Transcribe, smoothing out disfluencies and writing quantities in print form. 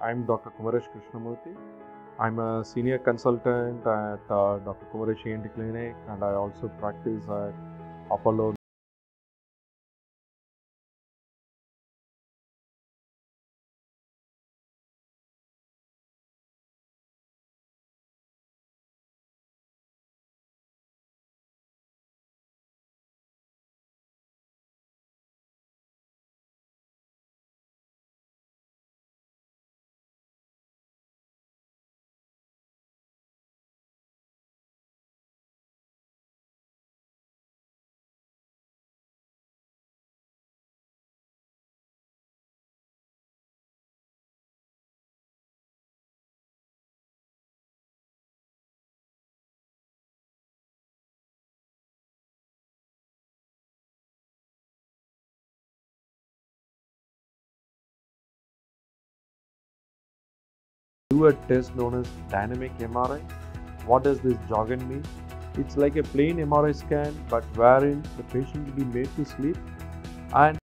I'm Dr. Kumaresh Krishnamoorthy. I'm a senior consultant at Dr. Kumaresh Clinic, and I also practice at Apollo. Do a test known as dynamic MRI. What does this jargon mean? It's like a plain MRI scan, but wherein the patient will be made to sleep and